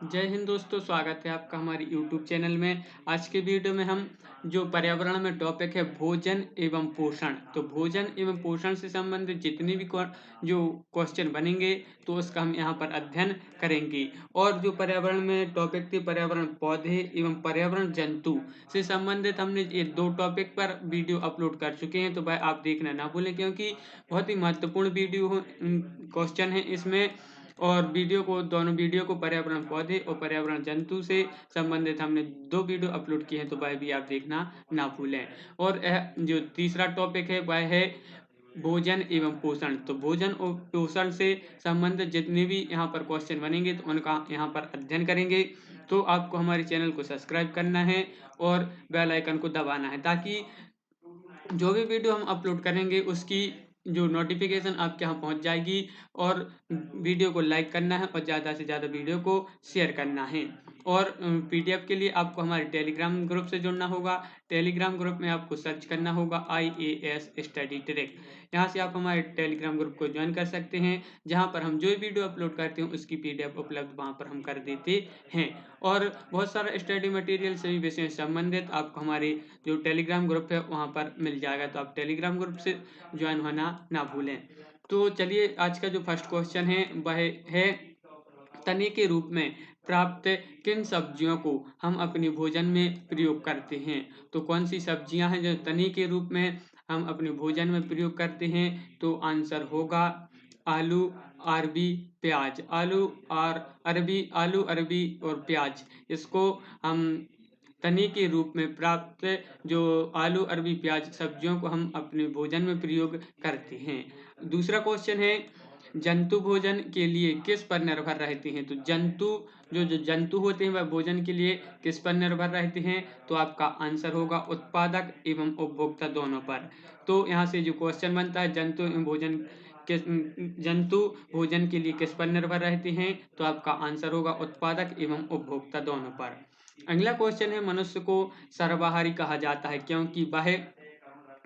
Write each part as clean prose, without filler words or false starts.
जय हिंद दोस्तों, स्वागत है आपका हमारे YouTube चैनल में। आज के वीडियो में हम जो पर्यावरण में टॉपिक है भोजन एवं पोषण, तो भोजन एवं पोषण से संबंधित जितनी भी जो क्वेश्चन बनेंगे तो उसका हम यहाँ पर अध्ययन करेंगे। और जो पर्यावरण में टॉपिक थे पर्यावरण पौधे एवं पर्यावरण जंतु से संबंधित हमने ये 2 टॉपिक पर वीडियो अपलोड कर चुके हैं, तो भाई आप देखना ना भूलें क्योंकि बहुत ही महत्वपूर्ण वीडियो क्वेश्चन है इसमें। और दोनों वीडियो को पर्यावरण पौधे और पर्यावरण जंतु से संबंधित हमने 2 वीडियो अपलोड किए हैं, तो वह भी आप देखना ना भूलें। और जो तीसरा टॉपिक है वह है भोजन एवं पोषण। तो भोजन और पोषण से संबंधित जितने भी यहाँ पर क्वेश्चन बनेंगे तो उनका यहाँ पर अध्ययन करेंगे। तो आपको हमारे चैनल को सब्सक्राइब करना है और बेल आइकन को दबाना है ताकि जो भी वीडियो हम अपलोड करेंगे उसकी जो नोटिफिकेशन आपके यहाँ पहुँच जाएगी। और वीडियो को लाइक करना है और ज़्यादा से ज़्यादा वीडियो को शेयर करना है। और पीडीएफ के लिए आपको हमारे टेलीग्राम ग्रुप से जुड़ना होगा। टेलीग्राम ग्रुप में आपको सर्च करना होगा IAS स्टडी ट्रैक। यहाँ से आप हमारे टेलीग्राम ग्रुप को ज्वाइन कर सकते हैं, जहाँ पर हम जो भी वीडियो अपलोड करते हैं उसकी पीडीएफ उपलब्ध वहाँ पर हम कर देते हैं। और बहुत सारा स्टडी मटेरियल सभी विषयों से संबंधित आपको हमारे जो टेलीग्राम ग्रुप है वहाँ पर मिल जाएगा, तो आप टेलीग्राम ग्रुप से ज्वाइन होना ना भूलें। तो चलिए आज का जो फर्स्ट क्वेश्चन है वह है तने के रूप में प्राप्त किन सब्जियों को हम अपने भोजन में प्रयोग करते हैं। तो कौन सी सब्जियां हैं जो तने के रूप में हम अपने भोजन में प्रयोग करते हैं। तो आंसर होगा आलू, अरबी, प्याज। आलू अरबी और प्याज, इसको हम तने के रूप में प्राप्त जो आलू अरबी प्याज सब्जियों को हम अपने भोजन में प्रयोग करते हैं। दूसरा क्वेश्चन है जंतु भोजन के लिए किस पर निर्भर रहते हैं। तो जो जंतु होते हैं वह भोजन के लिए किस पर निर्भर रहते हैं। तो आपका आंसर होगा उत्पादक एवं उपभोक्ता दोनों पर। तो यहाँ से जो क्वेश्चन बनता है जंतु भोजन के लिए किस पर निर्भर रहते हैं, तो आपका आंसर होगा उत्पादक एवं उपभोक्ता दोनों पर। अगला क्वेश्चन है मनुष्य को सर्वाहारी कहा जाता है क्योंकि वह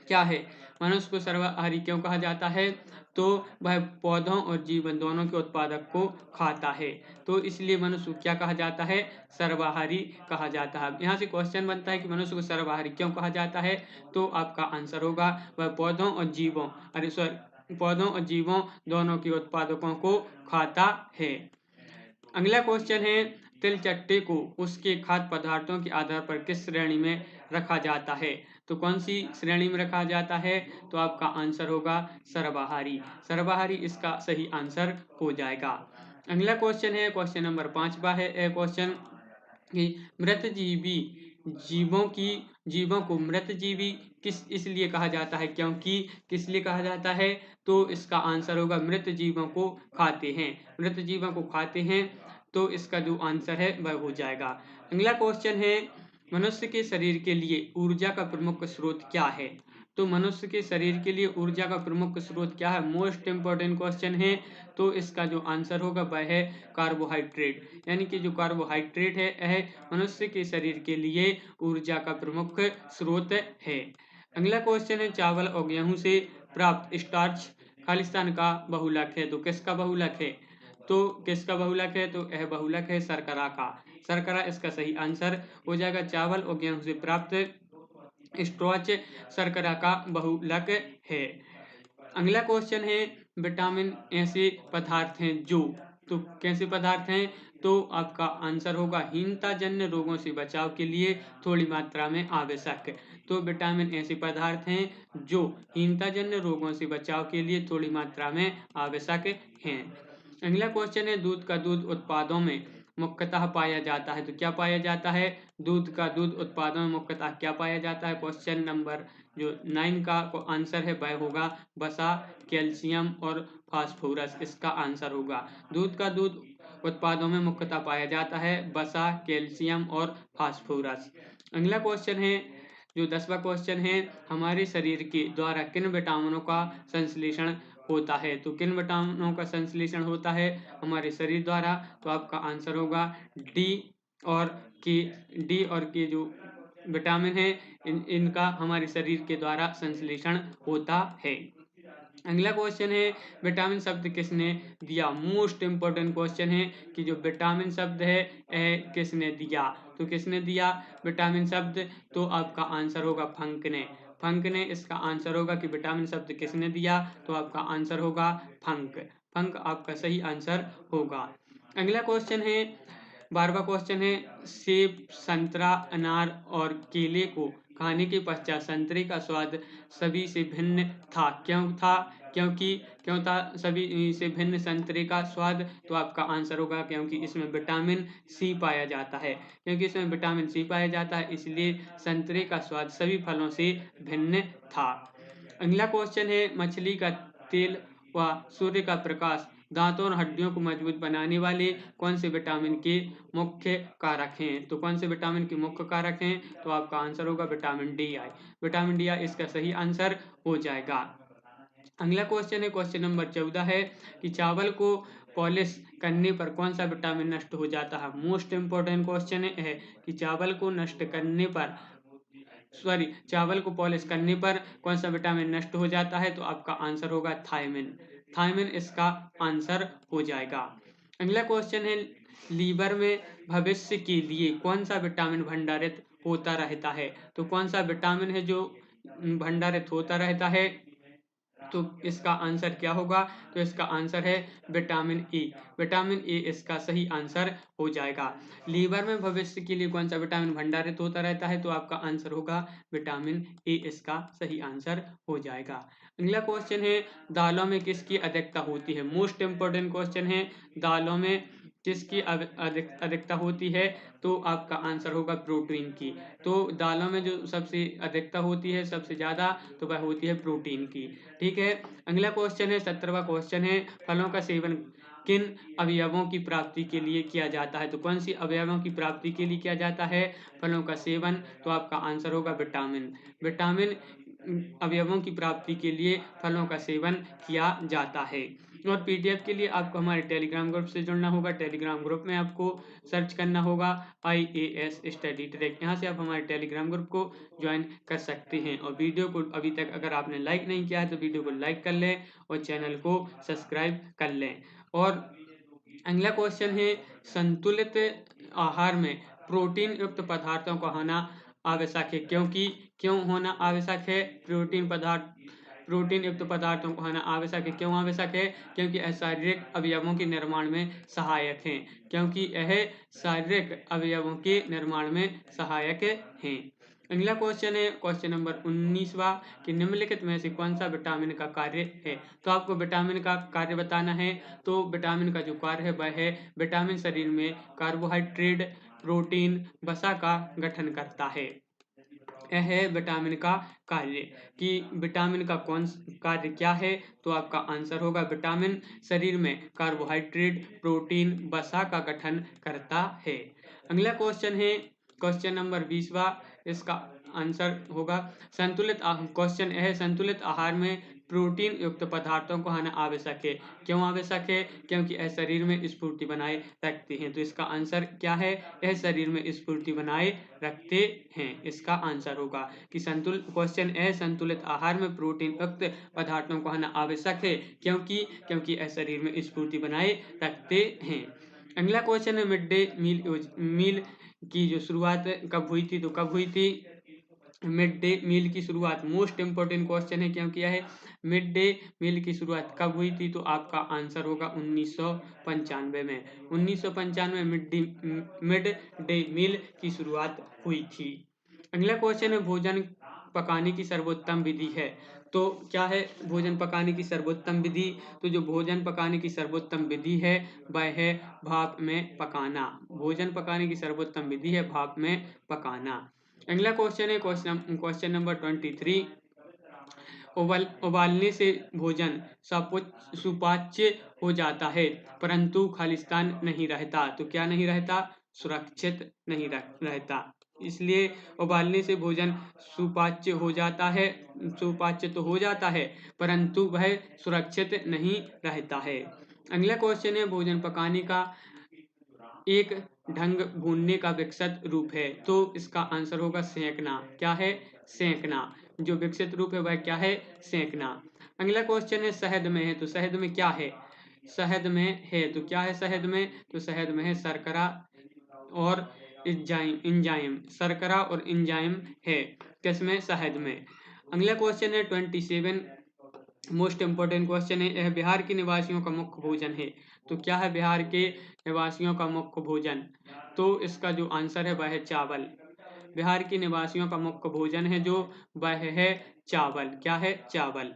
क्या है। मनुष्य को सर्वाहारी क्यों कहा जाता है, तो वह पौधों और जीवन दोनों के उत्पादक को खाता है, तो इसलिए मनुष्य को क्या कहा जाता है, सर्वाहारी कहा जाता है। यहाँ से क्वेश्चन बनता है कि मनुष्य को सर्वाहारी क्यों कहा जाता है, तो आपका आंसर होगा वह पौधों और जीवों दोनों के उत्पादकों को खाता है। अगला क्वेश्चन है तिलचट्टे को उसके खाद्य पदार्थों के आधार पर किस श्रेणी में रखा जाता है। तो कौन सी श्रेणी में रखा जाता है, तो आपका आंसर होगा सर्वाहारी इसका सही आंसर हो जाएगा। अगला क्वेश्चन है क्वेश्चन नंबर 5 है क्वेश्चन कि मृतजीवी जीवों को मृतजीवी किस इसलिए कहा जाता है क्योंकि किस लिए कहा जाता है, तो इसका आंसर होगा मृत जीवों को खाते हैं, तो इसका जो आंसर है वह हो जाएगा। अगला क्वेश्चन है मनुष्य के शरीर के लिए ऊर्जा का प्रमुख स्रोत क्या है। तो मनुष्य के शरीर के लिए ऊर्जा का प्रमुख स्रोत क्या है, मोस्ट इंपॉर्टेंट क्वेश्चन है। तो इसका जो आंसर होगा वह है कार्बोहाइड्रेट, यानी कि जो कार्बोहाइड्रेट है यह मनुष्य के शरीर के लिए ऊर्जा का प्रमुख स्रोत है। अगला क्वेश्चन है चावल और गेहूं से प्राप्त स्टार्च खालिस्तान का बहुलक है। तो किसका बहुलक है, तो यह बहुलक है शर्करा इसका सही आंसर हो जाएगा। चावल और गेहूं से प्राप्त स्टार्च शर्करा का बहुलक है। अगला क्वेश्चन है विटामिन ऐसे पदार्थ हैं जो, तो कैसे पदार्थ हैं, तो आपका आंसर होगा हीनता जन्य रोगों से बचाव के लिए थोड़ी मात्रा में आवश्यक। तो विटामिन ऐसे पदार्थ हैं जो हीनता जन्य रोगों से बचाव के लिए थोड़ी मात्रा में आवश्यक हैं। अगला क्वेश्चन है दूध उत्पादों में मुख्यतः पाया जाता है। तो क्या पाया जाता है, दूध उत्पादों में मुख्यतः क्या पाया जाता है। क्वेश्चन नंबर जो 9 का आंसर है वह होगा वसा, कैल्शियम और फास्फोरस इसका आंसर होगा। दूध उत्पादों में मुख्यतः पाया जाता है वसा, कैल्शियम और फास्फोरस। अगला क्वेश्चन है जो 10वां क्वेश्चन है हमारे शरीर के द्वारा किन विटामिनों का संश्लेषण होता है। तो किन विटामिनों का संश्लेषण होता है हमारे शरीर द्वारा, तो आपका आंसर होगा डी और के जो विटामिन है इनका हमारे शरीर के द्वारा संश्लेषण होता है। अगला क्वेश्चन है विटामिन शब्द किसने दिया। मोस्ट इंपॉर्टेंट क्वेश्चन है कि जो विटामिन शब्द है किसने दिया। तो किसने दिया विटामिन शब्द, तो आपका आंसर होगा फंक ने। फंक ने इसका आंसर होगा कि विटामिन शब्द किसने दिया, तो आपका आंसर होगा फंक। फंक आपका सही आंसर होगा। अगला क्वेश्चन है 12वां क्वेश्चन है सेब, संतरा, अनार और केले को खाने के पश्चात संतरे का स्वाद सभी से भिन्न था। क्यों था, क्यों था सभी से भिन्न संतरे का स्वाद, तो आपका आंसर होगा क्योंकि इसमें विटामिन सी पाया जाता है। क्योंकि इसमें विटामिन सी पाया जाता है इसलिए संतरे का स्वाद सभी फलों से भिन्न था। अगला क्वेश्चन है मछली का तेल व सूर्य का प्रकाश दांतों और हड्डियों को मजबूत बनाने वाले कौन से विटामिन के मुख्य कारक हैं। तो कौन से विटामिन के मुख्य कारक हैं, तो आपका आंसर होगा vitamin D I. Vitamin D I इसका सही आंसर हो जाएगा। अगला क्वेश्चन है क्वेश्चन नंबर 14 है कि चावल को पॉलिश करने पर कौन सा विटामिन नष्ट हो जाता है। मोस्ट इंपोर्टेंट क्वेश्चन है कि चावल को नष्ट करने पर चावल को पॉलिश करने पर कौन सा विटामिन नष्ट हो जाता है, तो आपका आंसर होगा थायमिन। थायमिन इसका आंसर हो जाएगा। अगला क्वेश्चन है लीवर में भविष्य के लिए कौन सा विटामिन भंडारित होता रहता है। तो कौन सा विटामिन है जो भंडारित होता रहता है, तो इसका आंसर क्या होगा, तो इसका आंसर है विटामिन ए। विटामिन ए इसका सही आंसर हो जाएगा। लीवर में भविष्य के लिए कौन सा विटामिन भंडारित होता रहता है, तो आपका आंसर होगा विटामिन ए इसका सही आंसर हो जाएगा। अगला क्वेश्चन है दालों में किसकी अधिकता होती है। मोस्ट इंपोर्टेंट क्वेश्चन है दालों में किसकी अधिकता होती है, तो आपका आंसर होगा प्रोटीन की। तो दालों में जो सबसे अधिकता होती है सबसे ज़्यादा, तो वह होती है प्रोटीन की। ठीक है। अगला क्वेश्चन है 17वां क्वेश्चन है फलों का सेवन किन अवयवों की प्राप्ति के लिए किया जाता है। तो कौन सी अवयवों की प्राप्ति के लिए किया जाता है फलों का सेवन, तो आपका आंसर होगा विटामिन। विटामिन अवयवों की प्राप्ति के लिए फलों का सेवन किया जाता है। और पीडीएफ के लिए आपको हमारे टेलीग्राम ग्रुप से जुड़ना होगा। टेलीग्राम ग्रुप में आपको सर्च करना होगा IAS स्टडी ट्रैक। यहाँ से आप हमारे टेलीग्राम ग्रुप को ज्वाइन कर सकते हैं। और वीडियो को अभी तक अगर आपने लाइक नहीं किया है तो वीडियो को लाइक कर लें और चैनल को सब्सक्राइब कर लें। और अगला क्वेश्चन है संतुलित आहार में प्रोटीन युक्त पदार्थों का होना आवश्यक है। क्यों होना आवश्यक है प्रोटीन युक्त पदार्थों को होना आवश्यक है। क्यों आवश्यक है, क्योंकि यह शारीरिक अवयवों के निर्माण में सहायक हैं। क्योंकि यह शारीरिक अवयवों के निर्माण में सहायक हैं। अगला क्वेश्चन है क्वेश्चन नंबर 19वां कि निम्नलिखित में से कौन सा विटामिन का कार्य है। तो आपको विटामिन का कार्य बताना है। तो विटामिन का जो कार्य है वह है विटामिन शरीर में कार्बोहाइड्रेट, प्रोटीन, वसा का गठन करता है। यह है विटामिन का कार्य कि विटामिन का कौन कार्य क्या है, तो आपका आंसर होगा विटामिन शरीर में कार्बोहाइड्रेट, प्रोटीन, वसा का गठन करता है। अगला क्वेश्चन है क्वेश्चन नंबर 20वां, इसका आंसर होगा संतुलित क्वेश्चन है संतुलित आहार में प्रोटीन युक्त पदार्थों को खाना आवश्यक है। क्यों आवश्यक है, क्योंकि यह शरीर में स्फूर्ति बनाए रखते हैं। तो इसका आंसर क्या है, यह शरीर में स्फूर्ति बनाए रखते हैं। इसका आंसर होगा कि क्वेश्चन है संतुलित आहार में प्रोटीन युक्त पदार्थों को खाना आवश्यक है। क्योंकि यह शरीर में स्फूर्ति बनाए रखते हैं। अगला क्वेश्चन है मिड डे मील की जो शुरुआत कब हुई थी। तो कब हुई थी मिड डे मील की शुरुआत। मोस्ट इंपोर्टेंट क्वेश्चन है क्योंकि यह मिड डे मील की शुरुआत कब हुई थी, तो आपका आंसर होगा 1995 में। 1995 में मिड डे मील की शुरुआत हुई थी। अगला क्वेश्चन है भोजन पकाने की सर्वोत्तम विधि है। तो क्या है भोजन पकाने की सर्वोत्तम विधि, तो जो भोजन पकाने की सर्वोत्तम विधि है वह है भाप में पकाना। भोजन पकाने की सर्वोत्तम विधि है भाप में पकाना। अगला क्वेश्चन है क्वेश्चन नंबर 23 उबालने से भोजन सुपाच्य हो जाता है परंतु खालिस्तान नहीं रहता। तो क्या नहीं रहता, सुरक्षित नहीं रहता। इसलिए उबालने से भोजन सुपाच्य हो जाता है, सुपाच्य तो हो जाता है परंतु वह सुरक्षित नहीं रहता है। अगला क्वेश्चन है भोजन पकाने का एक ढंग भूनने का विकसित रूप है। तो इसका आंसर होगा सेंकना। क्या है, सेंकना। जो विकसित रूप है वह क्या है, सेंकना। अगला क्वेश्चन है शहद में है, तो शहद में क्या है? शहद में है तो क्या है शहद में? तो शहद में है शर्करा और इंजाइम, शर्करा और इंजाइम है किसमें? शहद में। अगला क्वेश्चन है 27, मोस्ट इंपोर्टेंट क्वेश्चन है, यह बिहार के निवासियों का मुख्य भोजन है। तो क्या है बिहार के निवासियों का मुख्य भोजन? तो इसका जो आंसर है वह है चावल। बिहार के निवासियों का मुख्य भोजन है जो वह है चावल। क्या है? चावल।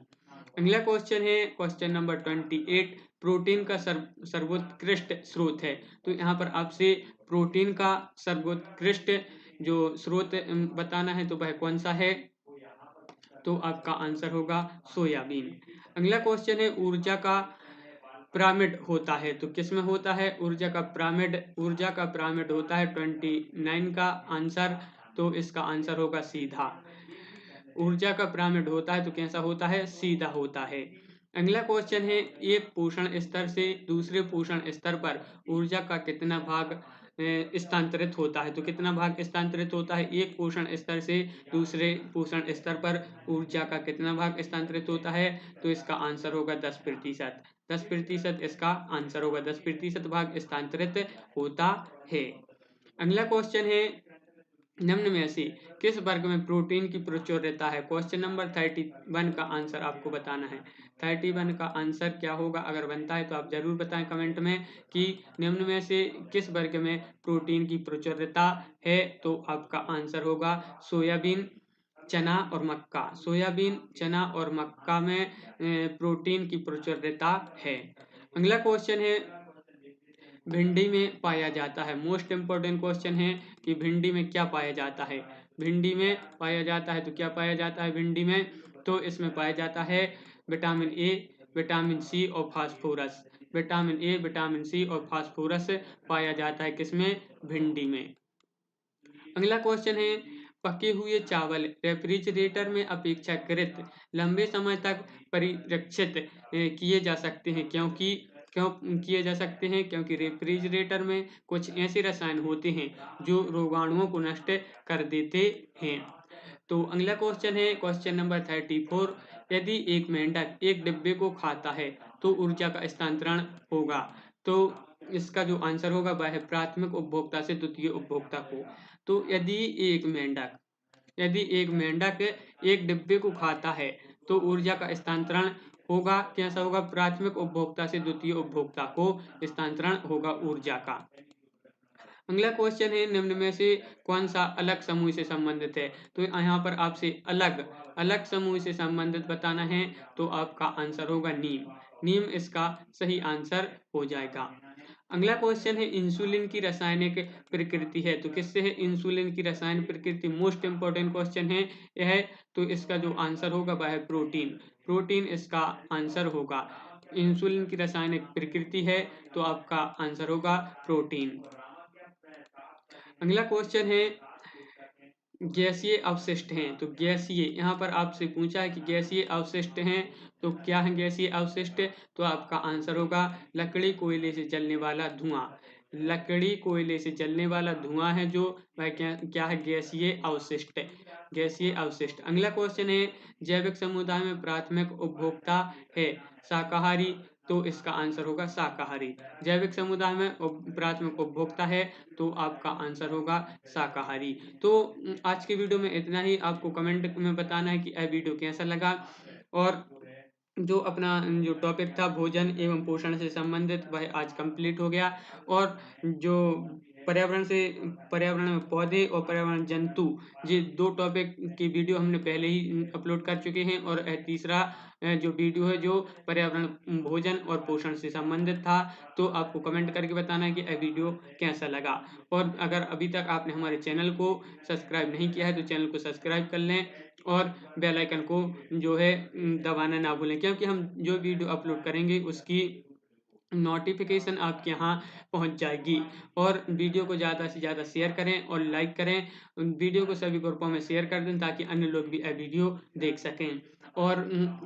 अगला क्वेश्चन है क्वेश्चन नंबर 28, प्रोटीन का सर्वोत्कृष्ट स्रोत है। तो यहाँ पर आपसे प्रोटीन का सर्वोत्कृष्ट जो स्रोत बताना है, तो वह कौन सा है? तो आपका आंसर होगा सोयाबीन। अगला क्वेश्चन है ऊर्जा का पिरामिड होता है, तो किसमें होता है ऊर्जा का पिरामिड? ऊर्जा का पिरामिड होता है 29 का आंसर, तो इसका आंसर होगा सीधा। ऊर्जा का पिरामिड होता है तो कैसा होता है? सीधा होता है। अगला क्वेश्चन है एक पोषण स्तर से दूसरे पोषण स्तर पर ऊर्जा का कितना भाग स्थानांतरित होता है? तो कितना भाग स्थानांतरित होता है? एक पोषण स्तर से दूसरे पोषण स्तर पर ऊर्जा का कितना भाग स्थानांतरित होता है? तो इसका आंसर होगा 10%। 10% इसका आंसर होगा, 10% भाग स्थानांतरित होता है। अगला क्वेश्चन है निम्न में से किस वर्ग में प्रोटीन की प्रचुरता है? क्वेश्चन नंबर 31 का आंसर आपको बताना है। 31 का आंसर क्या होगा? अगर बनता है तो आप जरूर बताएं कमेंट में कि निम्न में से किस वर्ग में प्रोटीन की प्रचुरता है। तो आपका आंसर होगा सोयाबीन, चना और मक्का। सोयाबीन, चना और मक्का में प्रोटीन की प्रचुरता है। अगला क्वेश्चन है भिंडी में पाया जाता है। मोस्ट इंपोर्टेंट क्वेश्चन है कि भिंडी में क्या पाया जाता है? भिंडी में पाया जाता है तो क्या पाया जाता है भिंडी में? तो इसमें पाया जाता है विटामिन ए, विटामिन सी और phosphorus. Vitamin A, vitamin C और फास्फोरस पाया जाता है किसमें? भिंडी में। अगला क्वेश्चन है पके हुए चावल रेफ्रिजरेटर में अपेक्षाकृत लंबे समय तक परिरक्षित किए जा सकते हैं, क्योंकि क्यों किए जा सकते हैं? क्योंकि रेफ्रिजरेटर में कुछ ऐसे रसायन होते हैं जो रोगाणुओं को नष्ट कर देते हैं। तो अगला क्वेश्चन है क्वेश्चन नंबर 34, यदि एक मेंढक एक डिब्बे को खाता है तो ऊर्जा का स्थानांतरण होगा। तो इसका जो आंसर होगा वह है प्राथमिक उपभोक्ता से द्वितीय उपभोक्ता को। तो यदि एक मेंढक एक डिब्बे को खाता है तो ऊर्जा का स्थानांतरण होगा, कैसा होगा? प्राथमिक उपभोक्ता से द्वितीय उपभोक्ता को स्थानांतरण होगा ऊर्जा का। अगला क्वेश्चन है निम्न में से कौन सा अलग समूह से संबंधित है? तो यहाँ पर आपसे अलग अलग समूह से संबंधित बताना है, तो आपका आंसर होगा नीम। नीम इसका सही आंसर हो जाएगा। अगला क्वेश्चन है इंसुलिन की रासायनिक प्रकृति है, तो किससे है इंसुलिन की रासायनिक प्रकृति? मोस्ट इंपोर्टेंट क्वेश्चन है यह, तो इसका जो आंसर होगा वह है प्रोटीन। प्रोटीन इसका आंसर होगा। इंसुलिन की रासायनिक प्रकृति है तो आपका आंसर होगा प्रोटीन। अगला क्वेश्चन है गैसीय अवशिष्ट हैं, तो गैसीय यहाँ पर आपसे पूछा है कि गैसीय अवशिष्ट हैं, तो क्या है गैसीय अवशिष्ट? तो आपका आंसर होगा लकड़ी कोयले से जलने वाला धुआं। लकड़ी कोयले से जलने वाला धुआं है जो वह क्या है? गैसीय अवशिष्ट। गैसीय अवशिष्ट। अगला क्वेश्चन है जैविक समुदाय में प्राथमिक उपभोक्ता है शाकाहारी, तो इसका आंसर होगा शाकाहारी। जैविक समुदाय में प्राथमिक उपभोक्ता है तो आपका आंसर होगा शाकाहारी। तो आज की वीडियो में इतना ही। आपको कमेंट में बताना है कि यह वीडियो कैसा लगा, और जो अपना जो टॉपिक था भोजन एवं पोषण से संबंधित वह आज कंप्लीट हो गया। और जो पर्यावरण में पौधे और पर्यावरण जंतु, ये दो टॉपिक की वीडियो हमने पहले ही अपलोड कर चुके हैं, और तीसरा जो वीडियो है जो पर्यावरण, भोजन और पोषण से संबंधित था। तो आपको कमेंट करके बताना है कि यह वीडियो कैसा लगा। और अगर अभी तक आपने हमारे चैनल को सब्सक्राइब नहीं किया है तो चैनल को सब्सक्राइब कर लें, और बेल आइकन को जो है दबाना ना भूलें, क्योंकि हम जो वीडियो अपलोड करेंगे उसकी नोटिफिकेशन आपके यहाँ पहुँच जाएगी। और वीडियो को ज़्यादा से ज़्यादा शेयर करें और लाइक करें। वीडियो को सभी ग्रुपों में शेयर कर दें ताकि अन्य लोग भी यह वीडियो देख सकें। और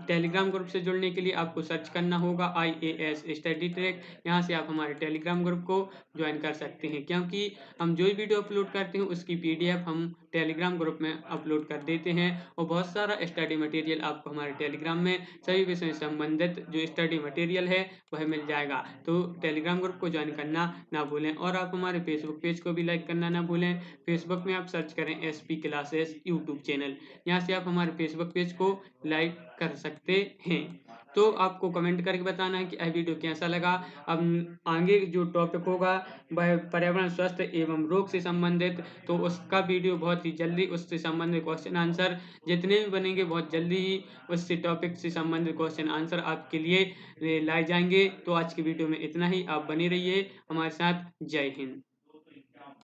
टेलीग्राम ग्रुप से जुड़ने के लिए आपको सर्च करना होगा IAS स्टडी ट्रैक। यहाँ से आप हमारे टेलीग्राम ग्रुप को ज्वाइन कर सकते हैं, क्योंकि हम जो वीडियो अपलोड करते हैं उसकी PDF हम टेलीग्राम ग्रुप में अपलोड कर देते हैं और बहुत सारा स्टडी मटेरियल आपको हमारे टेलीग्राम में सभी विषय से संबंधित जो स्टडी मटेरियल है वह मिल जाएगा। तो टेलीग्राम ग्रुप को ज्वाइन करना ना भूलें और आप हमारे फेसबुक पेज को भी लाइक करना ना भूलें। फेसबुक में आप सर्च करें एसपी क्लासेस यूट्यूब चैनल, यहाँ से आप हमारे फेसबुक पेज को लाइक कर सकते हैं। तो आपको कमेंट करके बताना है कि यह वीडियो कैसा लगा। अब आगे जो टॉपिक होगा वह पर्यावरण स्वास्थ्य एवं रोग से संबंधित, तो उसका वीडियो बहुत ही जल्दी उससे संबंधित क्वेश्चन आंसर जितने भी बनेंगे बहुत जल्दी ही उससे टॉपिक से संबंधित क्वेश्चन आंसर आपके लिए लाए जाएंगे। तो आज की वीडियो में इतना ही, आप बने रहिए हमारे साथ। जय हिंद।